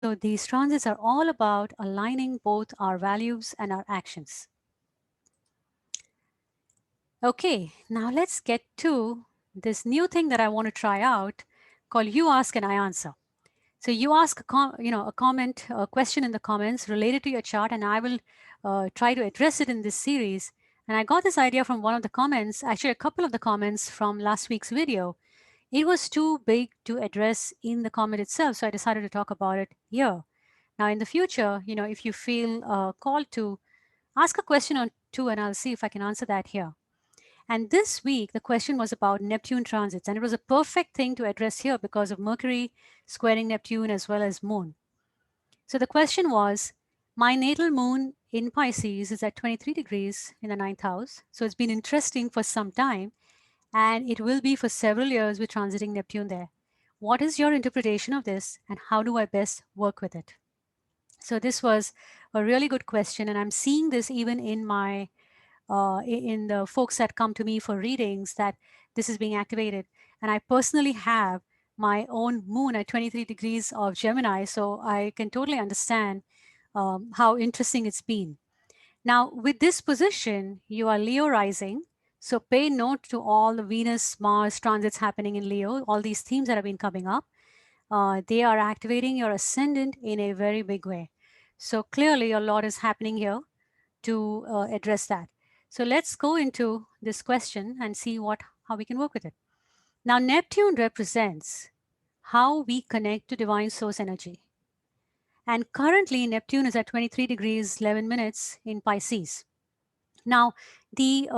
So these transits are all about aligning both our values and our actions. Okay, now let's get to this new thing that I want to try out called You Ask and I Answer. So you ask a comment, a question in the comments related to your chart, and I will try to address it in this series. And I got this idea from one of the comments, actually a couple of the comments from last week's video. It was too big to address in the comment itself, so I decided to talk about it here. Now, in the future, if you feel called to ask a question or two, and I'll see if I can answer that here. And this week, the question was about Neptune transits, and it was a perfect thing to address here because of Mercury squaring Neptune as well as Moon. So the question was, my natal moon in Pisces is at 23 degrees in the ninth house. So it's been interesting for some time, and it will be for several years with transiting Neptune there. What is your interpretation of this, and how do I best work with it? So this was a really good question, and I'm seeing this even in my in the folks that come to me for readings, that this is being activated. And I personally have my own moon at 23 degrees of Gemini, so I can totally understand how interesting it's been. Now, with this position, you are Leo rising. So pay note to all the Venus, Mars transits happening in Leo, all these themes that have been coming up. They are activating your ascendant in a very big way. So clearly, a lot is happening here to address that. So let's go into this question and see how we can work with it. Now, Neptune represents how we connect to divine source energy. And currently, Neptune is at 23 degrees 11 minutes in Pisces. Now, the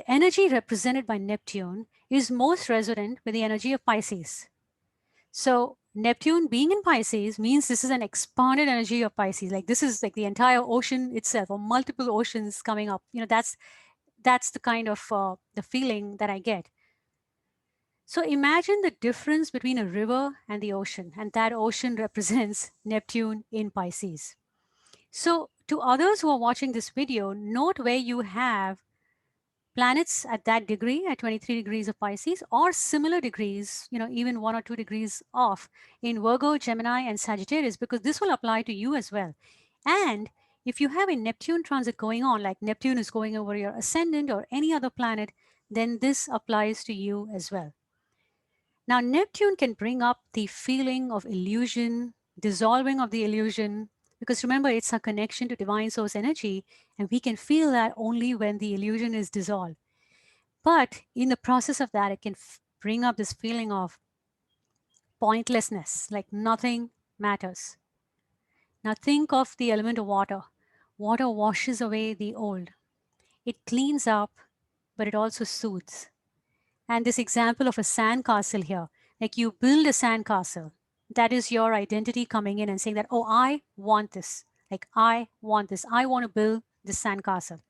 energy represented by Neptune is most resonant with the energy of Pisces. So Neptune being in Pisces means this is an expanded energy of Pisces. Like this is like the entire ocean itself, or multiple oceans coming up. That's the kind of the feeling that I get. So imagine the difference between a river and the ocean, and that ocean represents Neptune in Pisces. So to others who are watching this video, note where you have planets at that degree, at 23 degrees of Pisces, or similar degrees, even 1 or 2 degrees off in Virgo, Gemini, and Sagittarius, because this will apply to you as well. And if you have a Neptune transit going on, like Neptune is going over your ascendant or any other planet, then this applies to you as well. Now, Neptune can bring up the feeling of illusion, dissolving of the illusion, because remember, it's a connection to divine source energy, and we can feel that only when the illusion is dissolved. But in the process of that, it can bring up this feeling of pointlessness, like nothing matters. Now think of the element of water. Water washes away the old. It cleans up, but it also soothes. And this example of a sandcastle here, like you build a sandcastle, that is your identity coming in and saying that, oh, I want this. Like, I want this. I want to build this sandcastle.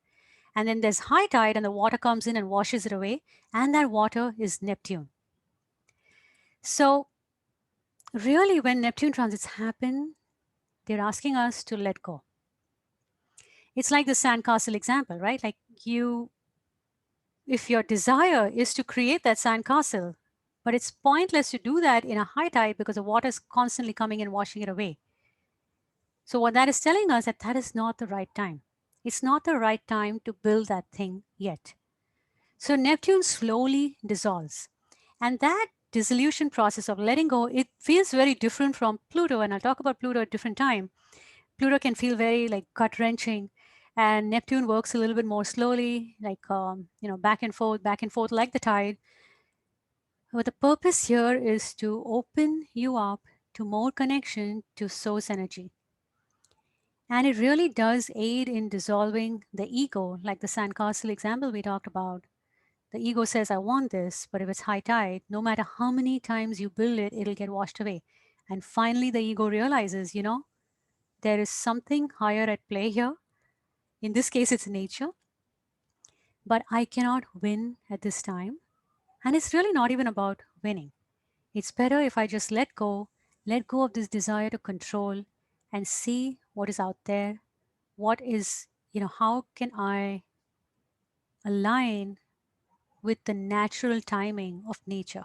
And then there's high tide and the water comes in and washes it away. And that water is Neptune. So really, when Neptune transits happen, they're asking us to let go. It's like the sandcastle example, right? Like if your desire is to create that sandcastle, but it's pointless to do that in a high tide because the water is constantly coming and washing it away. So what that is telling us that is not the right time. It's not the right time to build that thing yet. So Neptune slowly dissolves. And that dissolution process of letting go, it feels very different from Pluto. And I'll talk about Pluto at a different time. Pluto can feel very like gut wrenching, and Neptune works a little bit more slowly, like back and forth, like the tide. But the purpose here is to open you up to more connection to source energy. And it really does aid in dissolving the ego, like the sandcastle example we talked about. The ego says, I want this, but if it's high tide, no matter how many times you build it, it'll get washed away. And finally, the ego realizes, there is something higher at play here. In this case, it's nature, but I cannot win at this time. And it's really not even about winning. It's better if I just let go of this desire to control and see what is out there. What is, how can I align with the natural timing of nature?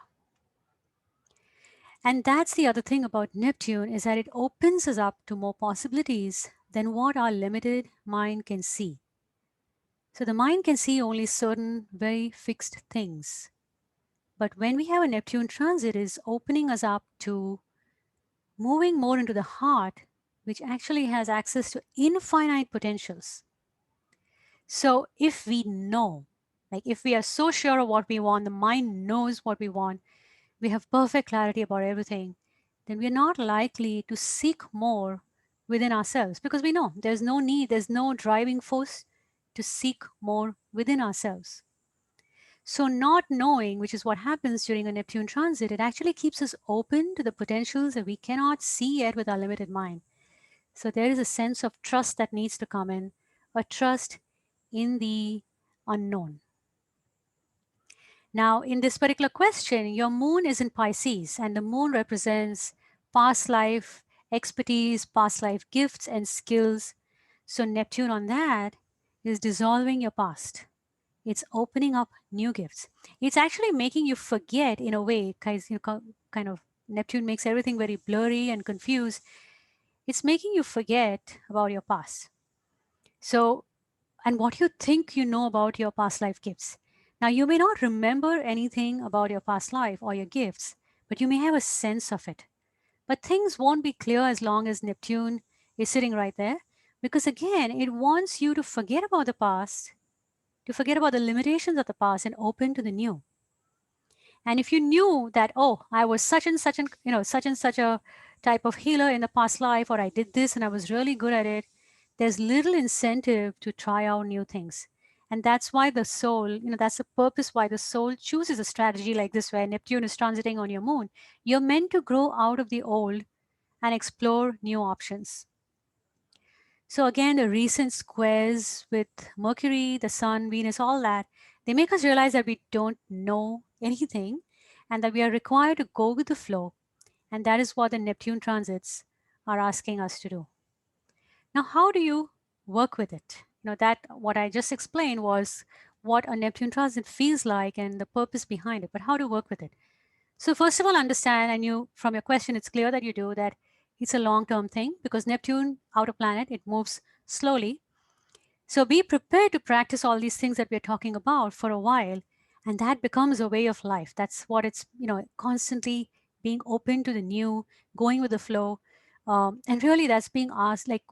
And that's the other thing about Neptune is that it opens us up to more possibilities than what our limited mind can see. So the mind can see only certain very fixed things. But when we have a Neptune transit, it is opening us up to moving more into the heart, which actually has access to infinite potentials. So if we know, like if we are so sure of what we want, the mind knows what we want, we have perfect clarity about everything, then we're not likely to seek more within ourselves because we know there's no need, there's no driving force to seek more within ourselves. So, not knowing, which is what happens during a Neptune transit, it actually keeps us open to the potentials that we cannot see yet with our limited mind. So, there is a sense of trust that needs to come in, a trust in the unknown. Now, in this particular question, your moon is in Pisces, and the moon represents past life expertise, past life gifts, and skills. So, Neptune on that is dissolving your past. It's opening up new gifts. It's actually making you forget in a way, because kind of Neptune makes everything very blurry and confused. It's making you forget about your past. So, and what you think you know about your past life gifts. Now, you may not remember anything about your past life or your gifts, but you may have a sense of it. But things won't be clear as long as Neptune is sitting right there, because again, it wants you to forget about the past, to forget about the limitations of the past and open to the new. And if you knew that, oh, I was such and such and such and such a type of healer in the past life, or I did this and I was really good at it, there's little incentive to try out new things. And that's why the soul, that's the purpose why the soul chooses a strategy like this, where Neptune is transiting on your moon. You're meant to grow out of the old and explore new options. So again, the recent squares with Mercury, the Sun, Venus, all that, they make us realize that we don't know anything and that we are required to go with the flow. And that is what the Neptune transits are asking us to do. Now, how do you work with it? That what I just explained was what a Neptune transit feels like and the purpose behind it, but how to work with it. So first of all, understand, and you from your question, it's clear that you do that it's a long-term thing because Neptune, outer planet, it moves slowly. So be prepared to practice all these things that we're talking about for a while, and that becomes a way of life. That's what it's, constantly being open to the new, going with the flow. And really that's being asked, like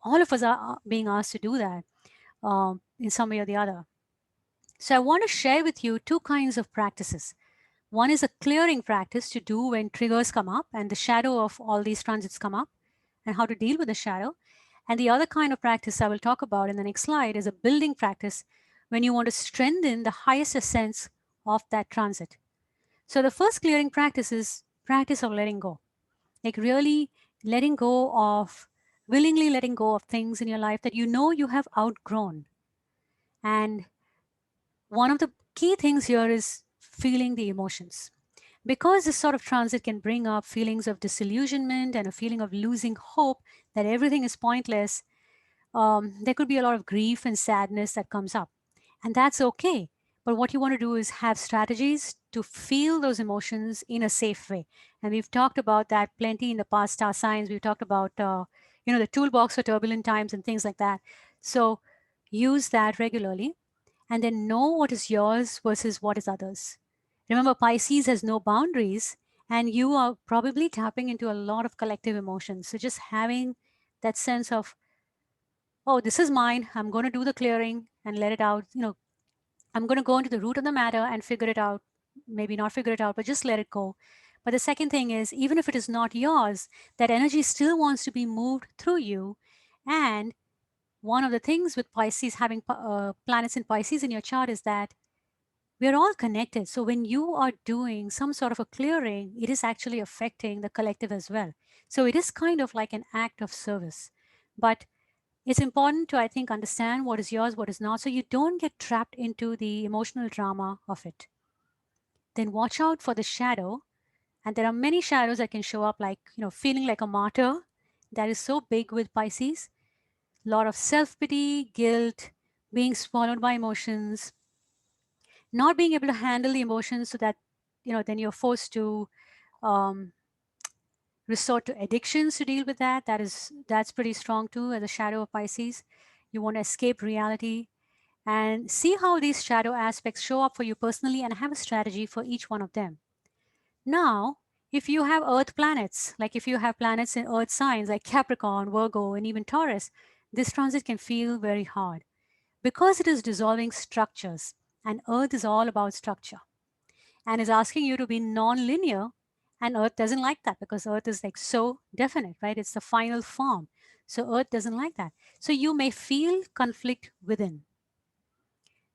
all of us are being asked to do that in some way or the other. So I want to share with you two kinds of practices. One is a clearing practice to do when triggers come up and the shadow of all these transits come up and how to deal with the shadow. And the other kind of practice I will talk about in the next slide is a building practice when you want to strengthen the highest essence of that transit. So the first clearing practice is practice of letting go. Like really letting go of, willingly letting go of things in your life that you know you have outgrown. And one of the key things here is feeling the emotions. Because this sort of transit can bring up feelings of disillusionment and a feeling of losing hope that everything is pointless, there could be a lot of grief and sadness that comes up. And that's okay. But what you want to do is have strategies to feel those emotions in a safe way. And we've talked about that plenty in the past star signs. We've talked about, the toolbox for turbulent times and things like that. So use that regularly and then know what is yours versus what is others. Remember, Pisces has no boundaries, and you are probably tapping into a lot of collective emotions. So just having that sense of, oh, this is mine. I'm going to do the clearing and let it out. I'm going to go into the root of the matter and figure it out. Maybe not figure it out, but just let it go. But the second thing is, even if it is not yours, that energy still wants to be moved through you. And one of the things with Pisces, having planets in Pisces in your chart, is that we're all connected. So when you are doing some sort of a clearing, it is actually affecting the collective as well. So it is kind of like an act of service. But it's important to, I think, understand what is yours, what is not, so you don't get trapped into the emotional drama of it. Then watch out for the shadow. And there are many shadows that can show up, like, feeling like a martyr. That is so big with Pisces. A lot of self pity, guilt, being swallowed by emotions, not being able to handle the emotions so that, then you're forced to, um, resort to addictions to deal with that. That's pretty strong too, as a shadow of Pisces. You want to escape reality and see how these shadow aspects show up for you personally and have a strategy for each one of them. Now, if you have earth planets, like if you have planets in earth signs like Capricorn, Virgo, and even Taurus, this transit can feel very hard because it is dissolving structures, and earth is all about structure and is asking you to be non-linear, and earth doesn't like that because earth is like so definite, right? It's the final form. So earth doesn't like that. So you may feel conflict within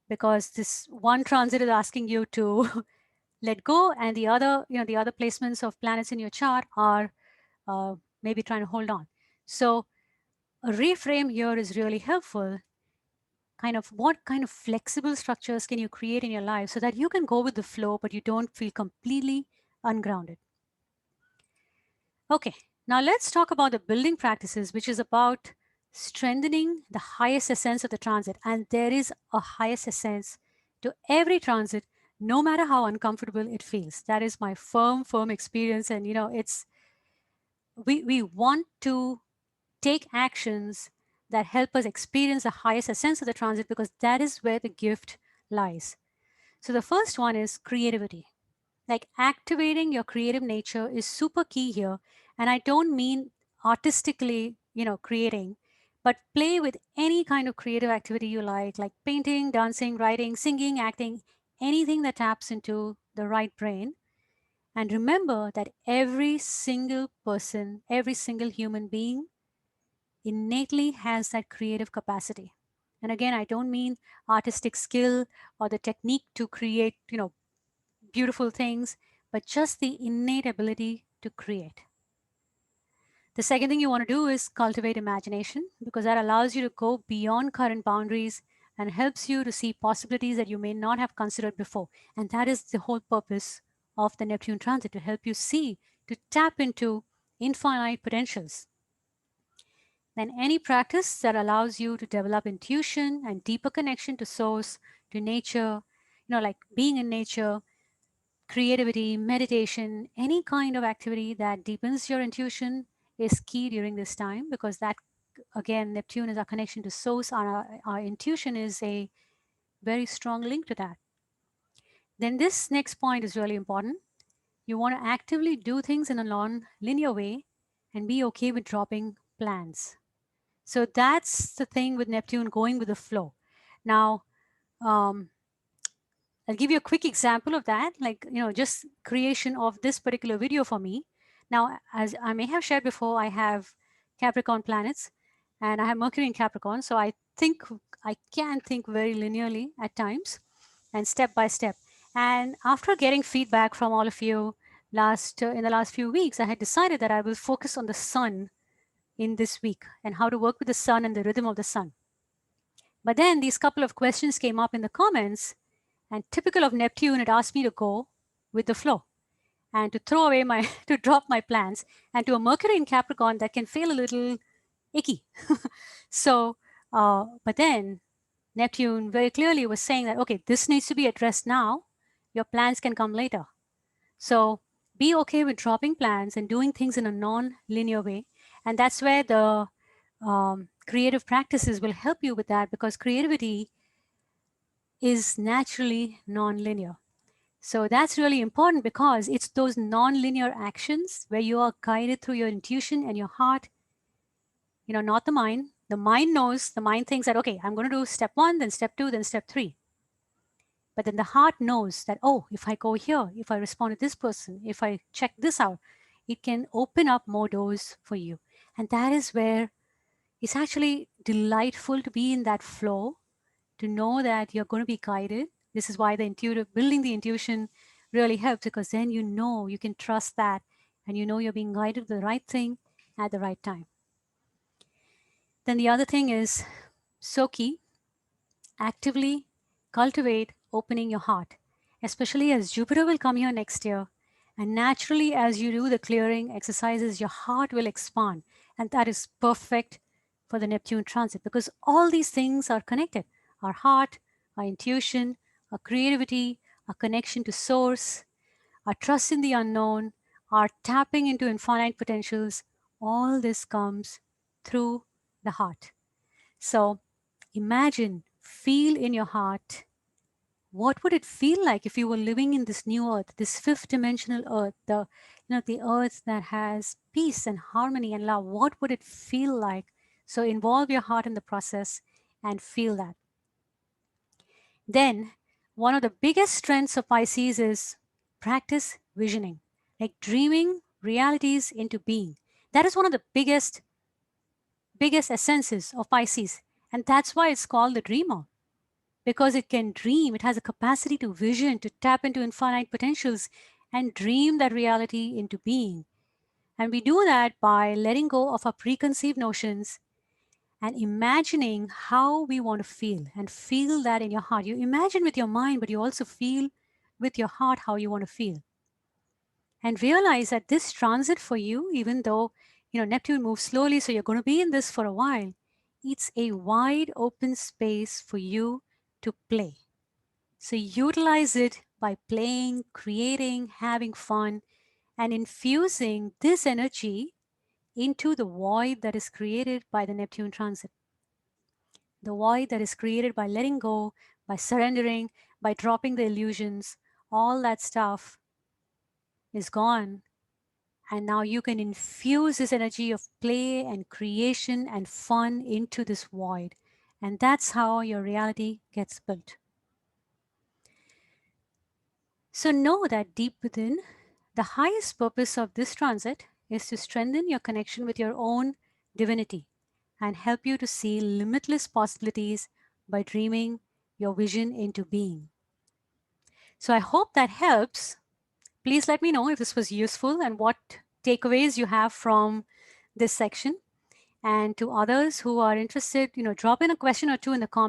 because this one transit is asking you to let go, and the other, the other placements of planets in your chart are maybe trying to hold on. So a reframe here is really helpful. Kind of what kind of flexible structures can you create in your life so that you can go with the flow, but you don't feel completely ungrounded. Okay, now let's talk about the building practices, which is about strengthening the highest essence of the transit. And there is a highest essence to every transit, no matter how uncomfortable it feels. That is my firm experience. And we want to take actions that help us experience the highest essence of the transit because that is where the gift lies. So the first one is creativity. Like activating your creative nature is super key here. And I don't mean artistically, creating, but play with any kind of creative activity you like painting, dancing, writing, singing, acting, anything that taps into the right brain. And remember that every single person, every single human being innately has that creative capacity. And again, I don't mean artistic skill or the technique to create, beautiful things, but just the innate ability to create. The second thing you want to do is cultivate imagination because that allows you to go beyond current boundaries and helps you to see possibilities that you may not have considered before. And that is the whole purpose of the Neptune transit, to help you see, to tap into infinite potentials. Then any practice that allows you to develop intuition and deeper connection to source, to nature, like being in nature, creativity, meditation, any kind of activity that deepens your intuition is key during this time because that, again, Neptune is our connection to source. Our intuition is a very strong link to that. Then this next point is really important. You want to actively do things in a non-linear way and be okay with dropping plans. So that's the thing with Neptune, going with the flow. Now, um, I'll give you a quick example of that, like, just creation of this particular video for me. Now, as I may have shared before, I have Capricorn planets and I have Mercury in Capricorn. So I can think very linearly at times and step by step. And after getting feedback from all of you in the last few weeks, I had decided that I will focus on the sun in this week and how to work with the sun and the rhythm of the sun. But then these couple of questions came up in the comments, and typical of Neptune, it asked me to go with the flow and to throw away to drop my plans, and to a Mercury in Capricorn that can feel a little icky. So, but then Neptune very clearly was saying that, okay, this needs to be addressed now. Your plans can come later. So be okay with dropping plans and doing things in a non-linear way. And that's where the creative practices will help you with that, because creativity is naturally non-linear. So that's really important because it's those non-linear actions where you are guided through your intuition and your heart, not the mind. The mind knows, the mind thinks that, okay, I'm going to do step 1, then step 2, then step 3. But then the heart knows that, oh, if I go here, if I respond to this person, if I check this out, it can open up more doors for you. And that is where it's actually delightful to be in that flow, to know that you're going to be guided. This is why building the intuition really helps, because then you can trust that, and you're being guided to the right thing at the right time. Then the other thing is so key: actively cultivate opening your heart, especially as Jupiter will come here next year. And naturally, as you do the clearing exercises, your heart will expand. And that is perfect for the Neptune transit, because all these things are connected: our heart, our intuition, our creativity, our connection to source, our trust in the unknown, our tapping into infinite potentials, all this comes through the heart. So imagine, feel in your heart, what would it feel like if you were living in this new earth, this fifth dimensional earth, the earth that has peace and harmony and love? What would it feel like? So involve your heart in the process and feel that. Then, one of the biggest strengths of Pisces is practice visioning, like dreaming realities into being. That is one of the biggest essences of Pisces. And that's why it's called the dreamer, because it can dream. It has a capacity to vision, to tap into infinite potentials and dream that reality into being. And we do that by letting go of our preconceived notions and imagining how we want to feel, and feel that in your heart. You imagine with your mind, but you also feel with your heart how you want to feel. And realize that this transit for you, even though Neptune moves slowly, so you're going to be in this for a while, it's a wide open space for you to play. So utilize it by playing, creating, having fun, and infusing this energy into the void that is created by the Neptune transit. The void that is created by letting go, by surrendering, by dropping the illusions, all that stuff is gone. And now you can infuse this energy of play and creation and fun into this void. And that's how your reality gets built. So know that deep within, the highest purpose of this transit is to strengthen your connection with your own divinity and help you to see limitless possibilities by dreaming your vision into being. So I hope that helps. Please let me know if this was useful and what takeaways you have from this section. And to others who are interested, drop in a question or two in the comments.